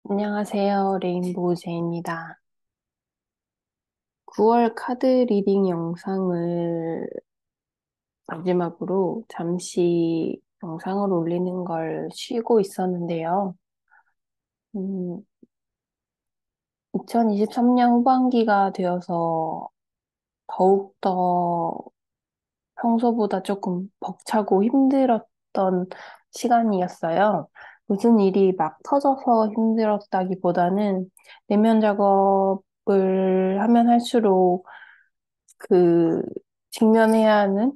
안녕하세요. 레인보우 제입니다. 9월 카드 리딩 영상을 마지막으로 잠시 영상을 올리는 걸 쉬고 있었는데요. 음, 2023년 후반기가 되어서 더욱더 평소보다 조금 벅차고 힘들었던 시간이었어요. 무슨 일이 막 터져서 힘들었다기보다는 내면 작업을 하면 할수록 그 직면해야 하는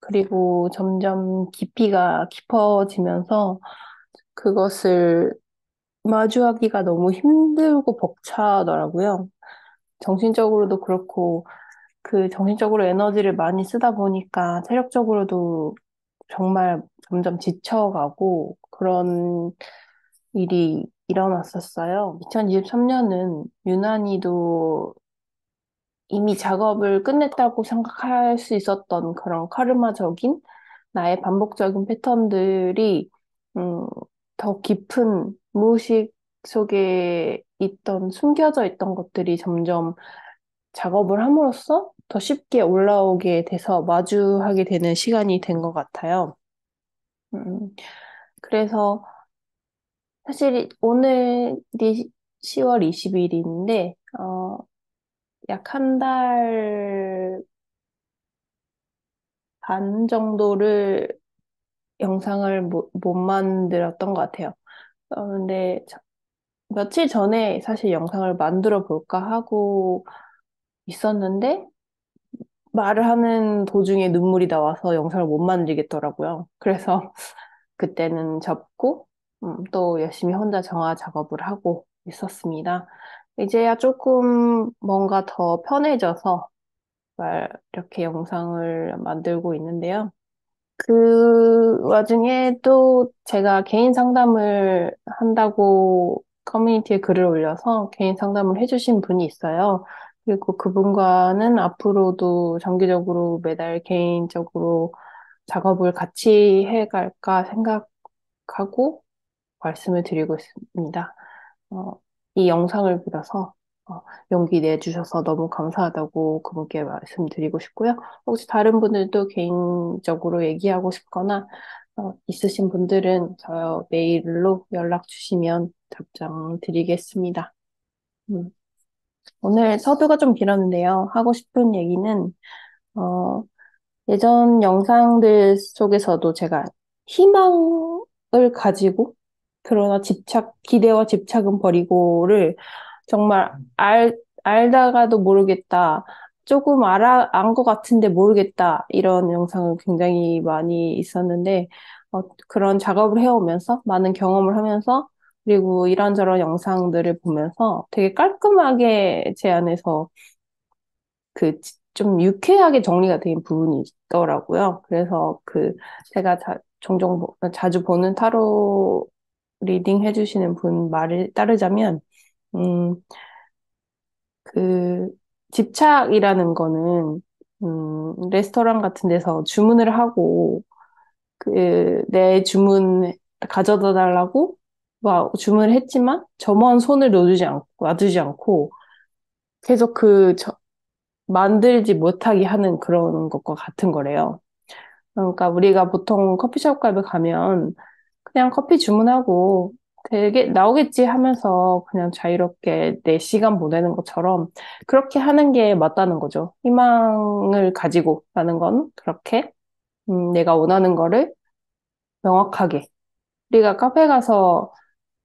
그리고 점점 깊이가 깊어지면서 그것을 마주하기가 너무 힘들고 벅차더라고요. 정신적으로도 그렇고 그 정신적으로 에너지를 많이 쓰다 보니까 체력적으로도 정말 점점 지쳐가고 그런 일이 일어났었어요. 2023년은 유난히도 이미 작업을 끝냈다고 생각할 수 있었던 그런 카르마적인 나의 반복적인 패턴들이 음, 더 깊은 무의식 속에 있던 숨겨져 있던 것들이 점점 작업을 함으로써 더 쉽게 올라오게 돼서 마주하게 되는 시간이 된 것 같아요. 음, 그래서 사실 오늘이 10월 20일인데 약 한 달 반 정도를 영상을 못 만들었던 것 같아요. 근데 며칠 전에 사실 영상을 만들어 볼까 하고 있었는데 말을 하는 도중에 눈물이 나와서 영상을 못 만들겠더라고요. 그래서 그때는 접고 또 열심히 혼자 정화 작업을 하고 있었습니다. 이제야 조금 뭔가 더 편해져서 이렇게 영상을 만들고 있는데요. 그 와중에 또 제가 개인 상담을 한다고 커뮤니티에 글을 올려서 개인 상담을 해주신 분이 있어요. 그리고 그분과는 앞으로도 정기적으로 매달 개인적으로 작업을 같이 해갈까 생각하고 말씀을 드리고 있습니다. 어, 이 영상을 빌어서 어, 용기 내주셔서 너무 감사하다고 그분께 말씀드리고 싶고요. 혹시 다른 분들도 개인적으로 얘기하고 싶거나 있으신 분들은 저 메일로 연락 주시면 답장 드리겠습니다. 음, 오늘 서두가 좀 길었는데요. 하고 싶은 얘기는 어, 예전 영상들 속에서도 제가 희망을 가지고, 그러나 기대와 집착은 버리고를 정말 알다가도 모르겠다. 조금 안 것 같은데 모르겠다. 이런 영상을 굉장히 많이 있었는데, 그런 작업을 해오면서, 많은 경험을 하면서, 그리고 이런저런 영상들을 보면서 되게 깔끔하게 제 안에서 좀 유쾌하게 정리가 된 부분이 있더라고요. 그래서 제가 종종 자주 보는 타로 리딩 해주시는 분 말을 따르자면, 음, 그, 집착이라는 거는, 레스토랑 같은 데서 주문을 하고, 내 주문 가져다 달라고, 막 주문을 했지만, 점원 손을 놔두지 않고, 계속 만들지 못하게 하는 그런 것과 같은 거래요. 그러니까 우리가 보통 커피숍 가면 그냥 커피 주문하고 되게 나오겠지 하면서 그냥 자유롭게 내 시간 보내는 것처럼 그렇게 하는 게 맞다는 거죠. 희망을 가지고 라는 건 그렇게 내가 원하는 거를 명확하게 우리가 카페 가서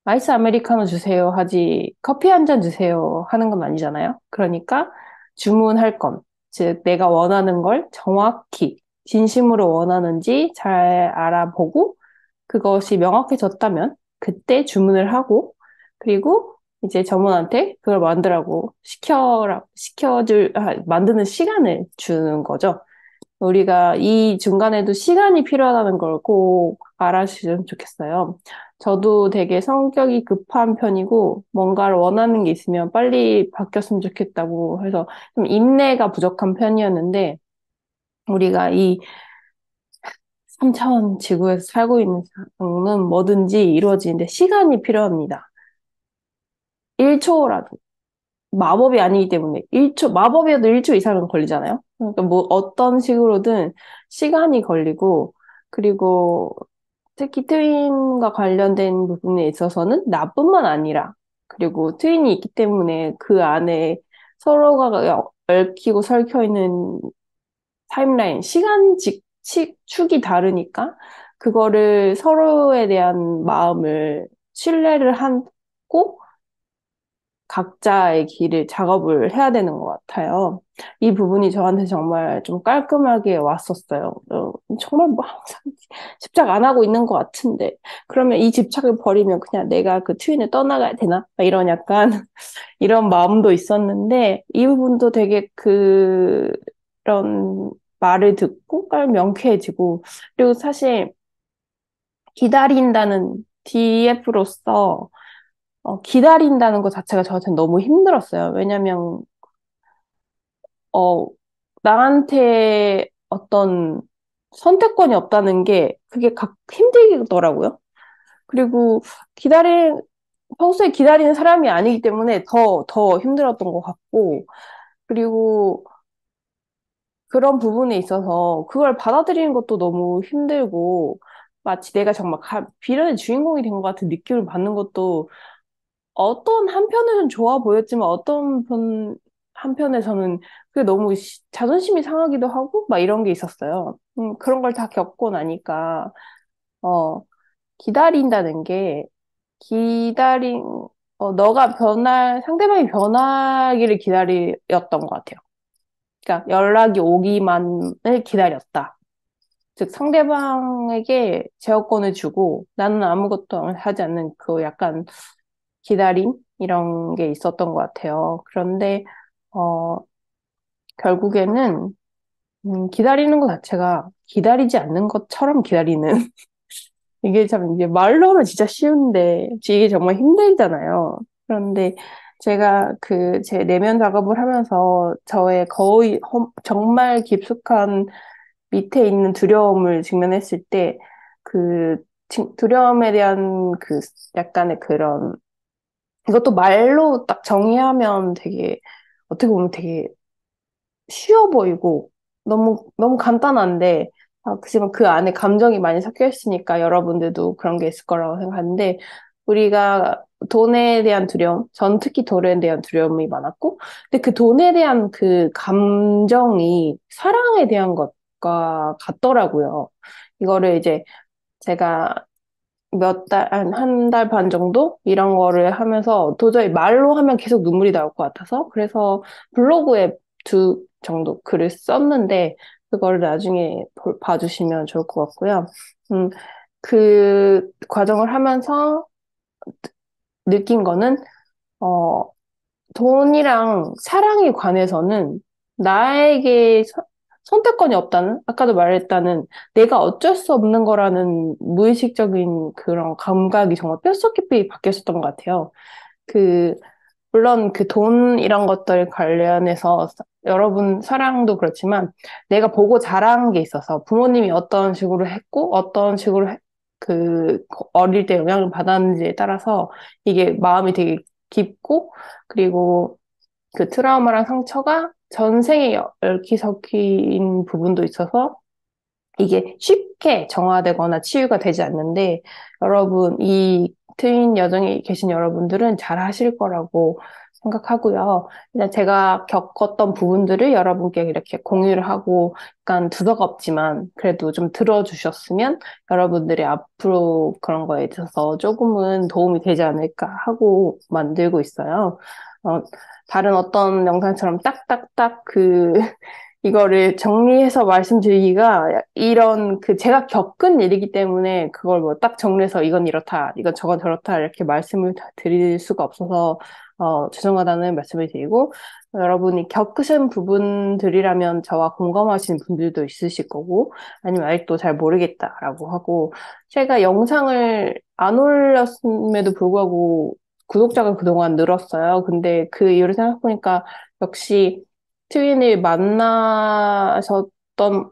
아이스 아메리카노 주세요 하지 커피 한 잔 주세요 하는 건 아니잖아요. 그러니까 주문할 건, 즉 내가 원하는 걸 정확히 진심으로 원하는지 잘 알아보고 그것이 명확해졌다면 그때 주문을 하고 그리고 이제 점원한테 그걸 만들라고 만드는 시간을 주는 거죠. 우리가 이 중간에도 시간이 필요하다는 걸 꼭 알아주시면 좋겠어요. 저도 되게 성격이 급한 편이고, 뭔가를 원하는 게 있으면 빨리 바뀌었으면 좋겠다고 해서 좀 인내가 부족한 편이었는데, 우리가 이 3차원 지구에서 살고 있는 사람은 뭐든지 이루어지는데 시간이 필요합니다. 1초라도 마법이 아니기 때문에 1초, 마법이어도 1초 이상은 걸리잖아요. 그러니까 뭐 어떤 식으로든 시간이 걸리고, 그리고 특히 트윈과 관련된 부분에 있어서는 나뿐만 아니라, 그리고 트윈이 있기 때문에 그 안에 서로가 얽히고 설켜 있는 타임라인, 축이 다르니까, 그거를 서로에 대한 마음을 신뢰를 하고, 각자의 길을 작업을 해야 되는 것 같아요. 이 부분이 저한테 정말 좀 깔끔하게 왔었어요. 정말 뭐 항상 집착 안 하고 있는 것 같은데, 그러면 이 집착을 버리면 그냥 내가 그 트윈을 떠나가야 되나? 막 이런 약간 이런 마음도 있었는데, 이 부분도 되게 그런 말을 듣고 깔 명쾌해지고, 그리고 사실 기다린다는 DF로서 기다린다는 것 자체가 저한테는 너무 힘들었어요. 왜냐면, 어, 나한테 어떤 선택권이 없다는 게 그게 힘들더라고요. 그리고 기다릴, 평소에 기다리는 사람이 아니기 때문에 더 힘들었던 것 같고, 그리고 그런 부분에 있어서 그걸 받아들이는 것도 너무 힘들고, 마치 내가 정말 비련의 주인공이 된 것 같은 느낌을 받는 것도 어떤 한편에서는 좋아 보였지만 한편에서는 그게 너무 자존심이 상하기도 하고 막 이런 게 있었어요. 그런 걸 다 겪고 나니까 어 기다린다는 게 기다린 상대방이 변하기를 기다렸던 것 같아요. 그러니까 연락이 오기만을 기다렸다. 즉 상대방에게 제어권을 주고 나는 아무것도 하지 않는 그 약간 기다림? 이런 게 있었던 것 같아요. 그런데, 어, 결국에는, 기다리는 것 자체가 기다리지 않는 것처럼 기다리는, 이게 참, 이제 말로는 진짜 쉬운데, 이게 정말 힘들잖아요. 그런데 제가 제 내면 작업을 하면서 저의 거의 정말 깊숙한 밑에 있는 두려움을 직면했을 때, 그, 두려움에 대한 약간의 그런 이것도 말로 딱 정의하면 어떻게 보면 되게 쉬워 보이고, 너무 간단한데, 그지만 그 안에 감정이 많이 섞여 있으니까 여러분들도 그런 게 있을 거라고 생각하는데, 우리가 돈에 대한 두려움, 전 특히 돈에 대한 두려움이 많았고, 근데 그 돈에 대한 그 감정이 사랑에 대한 것과 같더라고요. 이거를 이제 제가 한 달 반 정도 이런 거를 하면서 도저히 말로 하면 계속 눈물이 나올 것 같아서 그래서 블로그에 두 정도 글을 썼는데 그거를 나중에 봐주시면 좋을 것 같고요. 음, 그 과정을 하면서 느낀 거는 어, 돈이랑 사랑에 관해서는 나에게 선택권이 없다는, 아까도 말했다는 내가 어쩔 수 없는 거라는 무의식적인 그런 감각이 정말 뼛속 깊이 바뀌었었던 것 같아요. 그, 물론 그 돈 이런 것들 관련해서 여러분 사랑도 그렇지만 내가 보고 자란 게 있어서 부모님이 어떤 식으로 했고 어떤 식으로 그 어릴 때 영향을 받았는지에 따라서 이게 마음이 되게 깊고 그리고 그 트라우마랑 상처가 전생에 얽히섞인 부분도 있어서 이게 쉽게 정화되거나 치유가 되지 않는데 여러분, 이 트윈 여정에 계신 여러분들은 잘 하실 거라고 생각하고요. 그냥 제가 겪었던 부분들을 여러분께 이렇게 공유를 하고 약간 두서가 없지만 그래도 좀 들어주셨으면 여러분들이 앞으로 그런 거에 있어서 조금은 도움이 되지 않을까 하고 만들고 있어요. 어, 다른 어떤 영상처럼 딱딱딱 이거를 정리해서 말씀드리기가 이런 제가 겪은 일이기 때문에 그걸 뭐 딱 정리해서 이건 이렇다, 이건 저건 저렇다 이렇게 말씀을 드릴 수가 없어서 죄송하다는 말씀을 드리고 여러분이 겪으신 부분들이라면 저와 공감하시는 분들도 있으실 거고 아니면 아직도 잘 모르겠다라고 하고 제가 영상을 안 올렸음에도 불구하고 구독자가 그동안 늘었어요. 근데 그 이유를 생각해보니까 역시 트윈을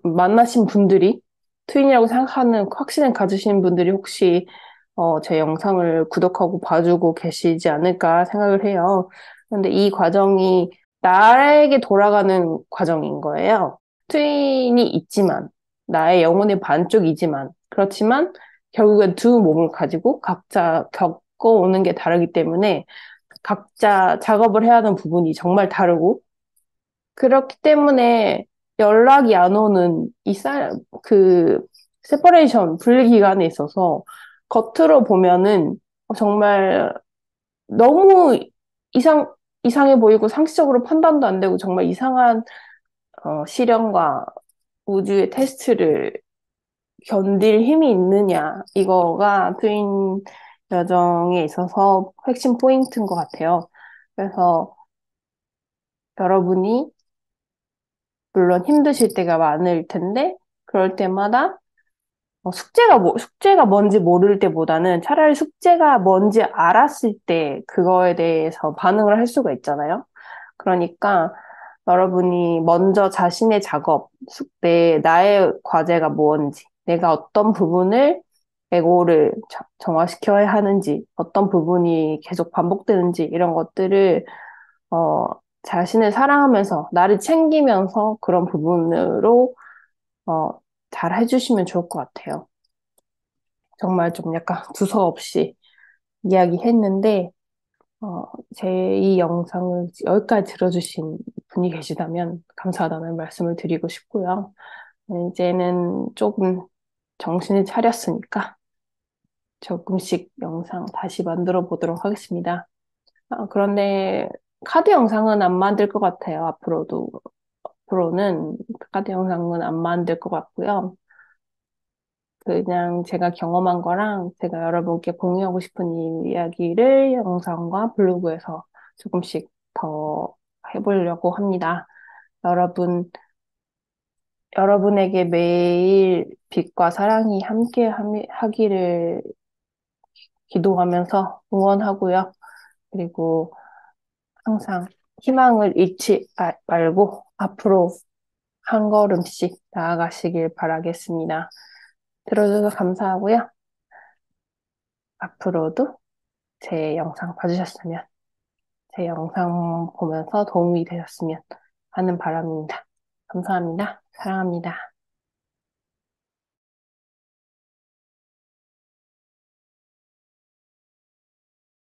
만나신 분들이, 트윈이라고 생각하는 확신을 가지신 분들이 혹시 제 영상을 구독하고 봐주고 계시지 않을까 생각을 해요. 그런데 이 과정이 나에게 돌아가는 과정인 거예요. 트윈이 있지만, 나의 영혼의 반쪽이지만, 그렇지만 결국엔 두 몸을 가지고 각자 겪어오는 게 다르기 때문에 각자 작업을 해야 하는 부분이 정말 다르고, 그렇기 때문에 연락이 안 오는 그, 세퍼레이션, 분리 기간에 있어서 겉으로 보면은 정말 너무 이상, 이상해 보이고 상시적으로 판단도 안 되고 정말 이상한 시련과 우주의 테스트를 견딜 힘이 있느냐. 이거가 트윈 여정에 있어서 핵심 포인트인 것 같아요. 그래서 여러분이 물론 힘드실 때가 많을 텐데, 그럴 때마다 숙제가 뭔지 모를 때보다는 차라리 숙제가 뭔지 알았을 때 그거에 대해서 반응을 할 수가 있잖아요. 그러니까 여러분이 먼저 자신의 작업, 숙제, 나의 과제가 뭔지, 내가 어떤 부분을 에고를 정화시켜야 하는지, 어떤 부분이 계속 반복되는지, 이런 것들을, 어, 자신을 사랑하면서, 나를 챙기면서 그런 부분으로, 어, 잘 해주시면 좋을 것 같아요. 정말 좀 약간 두서없이 이야기했는데, 어, 제 이 영상을 여기까지 들어주신 분이 계시다면 감사하다는 말씀을 드리고 싶고요. 이제는 조금 정신을 차렸으니까 조금씩 영상 다시 만들어 보도록 하겠습니다. 그런데 카드 영상은 안 만들 것 같아요. 앞으로는 카드 영상은 안 만들 것 같고요. 그냥 제가 경험한 거랑 제가 여러분께 공유하고 싶은 이야기를 영상과 블로그에서 조금씩 더 해보려고 합니다. 여러분, 여러분에게 매일 빛과 사랑이 함께 하기를 기도하면서 응원하고요. 그리고 항상 희망을 잃지 말고 앞으로 한 걸음씩 나아가시길 바라겠습니다. 들어줘서 감사하고요. 앞으로도 제 영상 봐주셨으면, 제 영상 보면서 도움이 되셨으면 하는 바람입니다. 감사합니다. 사랑합니다.